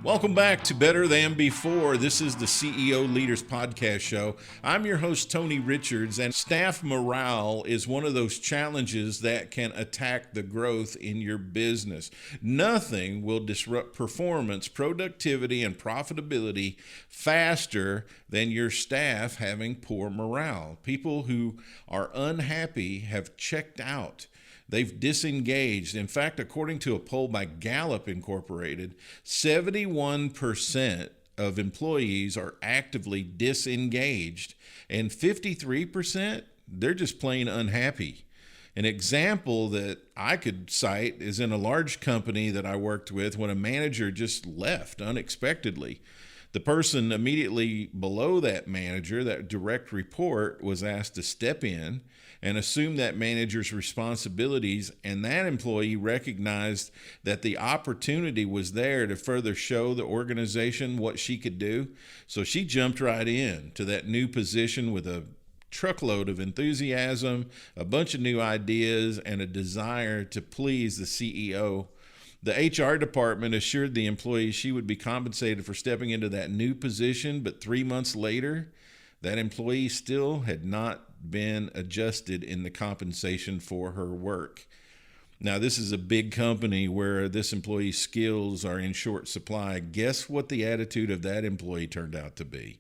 Welcome back to Better Than Before. This is the CEO Leaders Podcast Show. I'm your host, Tony Richards, and staff morale is one of those challenges that can attack the growth in your business. Nothing will disrupt performance, productivity, and profitability faster than your staff having poor morale. People who are unhappy have checked out. They've disengaged. In fact, according to a poll by Gallup Incorporated, 71% of employees are actively disengaged, and 53%, they're just plain unhappy. An example that I could cite is in a large company that I worked with when a manager just left unexpectedly. The person immediately below that manager, that direct report, was asked to step in and assume that manager's responsibilities, and that employee recognized that the opportunity was there to further show the organization what she could do. So she jumped right in to that new position with a truckload of enthusiasm, a bunch of new ideas, and a desire to please the CEO. The HR department assured the employee she would be compensated for stepping into that new position, but 3 months later, that employee still had not been adjusted in the compensation for her work. Now, this is a big company where this employee's skills are in short supply. Guess what the attitude of that employee turned out to be?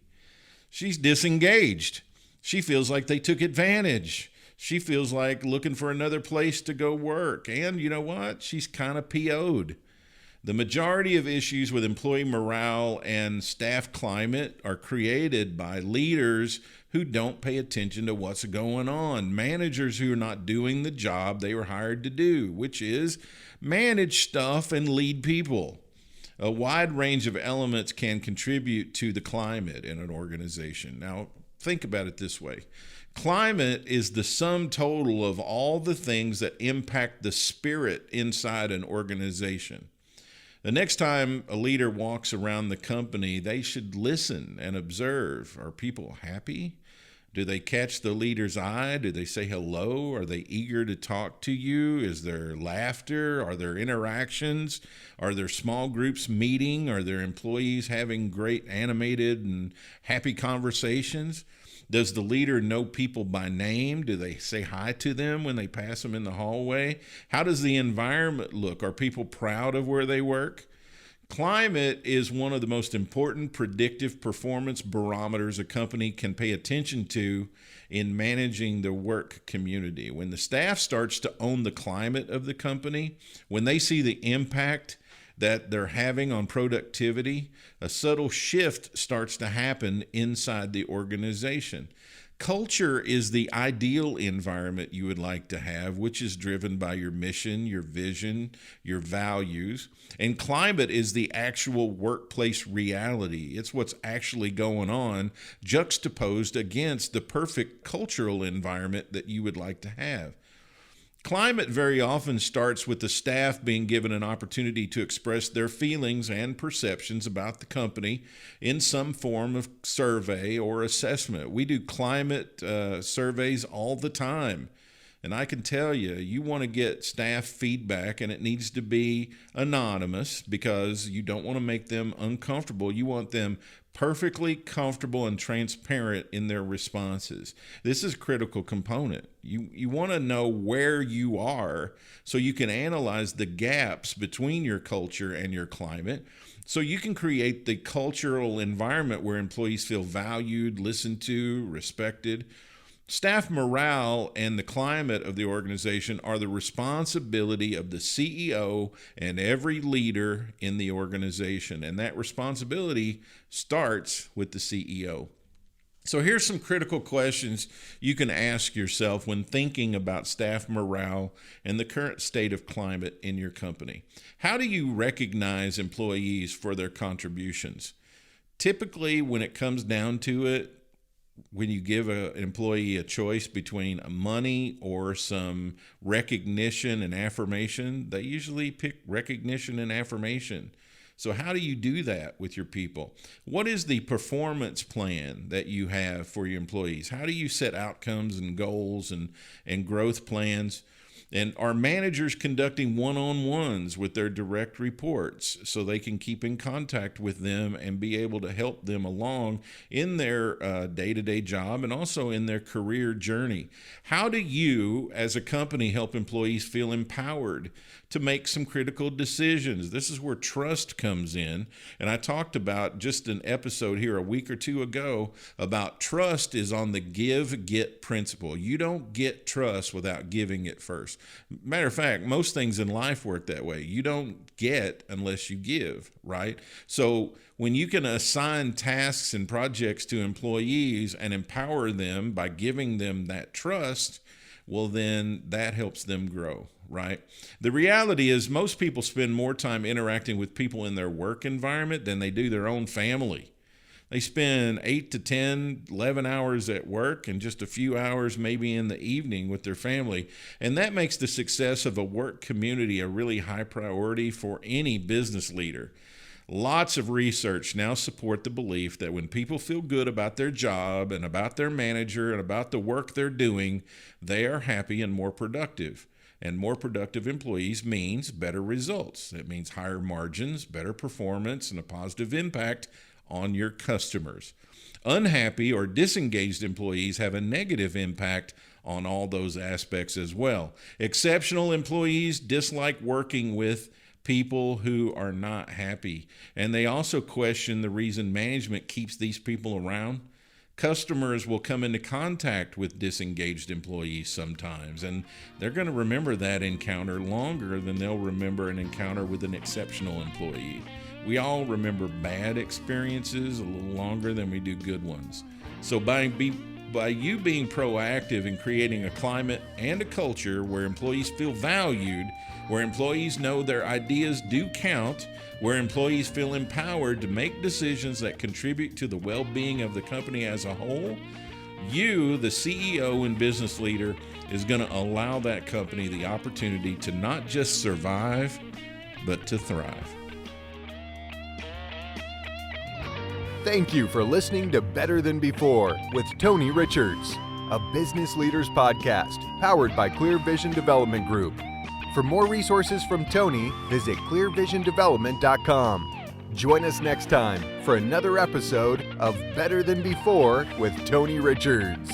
She's disengaged. She feels like they took advantage. She feels like looking for another place to go work. And you know what? She's kind of PO'd. The majority of issues with employee morale and staff climate are created by leaders who don't pay attention to what's going on, managers who are not doing the job they were hired to do, which is manage stuff and lead people. A wide range of elements can contribute to the climate in an organization. Now, think about it this way. Climate is the sum total of all the things that impact the spirit inside an organization. The next time a leader walks around the company, they should listen and observe. Are people happy? Do they catch the leader's eye? Do they say hello? Are they eager to talk to you? Is there laughter? Are there interactions? Are there small groups meeting? Are there employees having great animated and happy conversations? Does the leader know people by name? Do they say hi to them when they pass them in the hallway? How does the environment look? Are people proud of where they work? Climate is one of the most important predictive performance barometers a company can pay attention to in managing the work community. When the staff starts to own the climate of the company, when they see the impact that they're having on productivity, a subtle shift starts to happen inside the organization. Culture is the ideal environment you would like to have, which is driven by your mission, your vision, your values. And climate is the actual workplace reality. It's what's actually going on, juxtaposed against the perfect cultural environment that you would like to have. Climate very often starts with the staff being given an opportunity to express their feelings and perceptions about the company in some form of survey or assessment. We do climate surveys all the time. And I can tell you, you want to get staff feedback, and it needs to be anonymous because you don't want to make them uncomfortable. You want them perfectly comfortable and transparent in their responses. This is a critical component. You want to know where you are so you can analyze the gaps between your culture and your climate, so you can create the cultural environment where employees feel valued, listened to, respected. Staff morale and the climate of the organization are the responsibility of the CEO and every leader in the organization. And that responsibility starts with the CEO. So here's some critical questions you can ask yourself when thinking about staff morale and the current state of climate in your company. How do you recognize employees for their contributions? Typically, when it comes down to it, when you give an employee a choice between money or some recognition and affirmation, they usually pick recognition and affirmation. So how do you do that with your people? What is the performance plan that you have for your employees? How do you set outcomes and goals and growth plans? And are managers conducting one-on-ones with their direct reports so they can keep in contact with them and be able to help them along in their day-to-day job and also in their career journey? How do you, as a company, help employees feel empowered to make some critical decisions? This is where trust comes in. And I talked about just an episode here a week or two ago about trust is on the give-get principle. You don't get trust without giving it first. Matter of fact, most things in life work that way. You don't get unless you give, right? So when you can assign tasks and projects to employees and empower them by giving them that trust, well, then that helps them grow, right? The reality is most people spend more time interacting with people in their work environment than they do their own family. They spend 8 to 10, 11 hours at work and just a few hours maybe in the evening with their family. And that makes the success of a work community a really high priority for any business leader. Lots of research now support the belief that when people feel good about their job and about their manager and about the work they're doing, they are happy and more productive. And more productive employees means better results. It means higher margins, better performance, and a positive impact on your customers. Unhappy or disengaged employees have a negative impact on all those aspects as well. Exceptional employees dislike working with people who are not happy, and they also question the reason management keeps these people around. Customers will come into contact with disengaged employees sometimes, and they're going to remember that encounter longer than they'll remember an encounter with an exceptional employee. We all remember bad experiences a little longer than we do good ones. So by you being proactive in creating a climate and a culture where employees feel valued, where employees know their ideas do count, where employees feel empowered to make decisions that contribute to the well-being of the company as a whole, you, the CEO and business leader, is going to allow that company the opportunity to not just survive, but to thrive. Thank you for listening to Better Than Before with Tony Richards, a business leaders podcast powered by Clear Vision Development Group. For more resources from Tony, visit clearvisiondevelopment.com. Join us next time for another episode of Better Than Before with Tony Richards.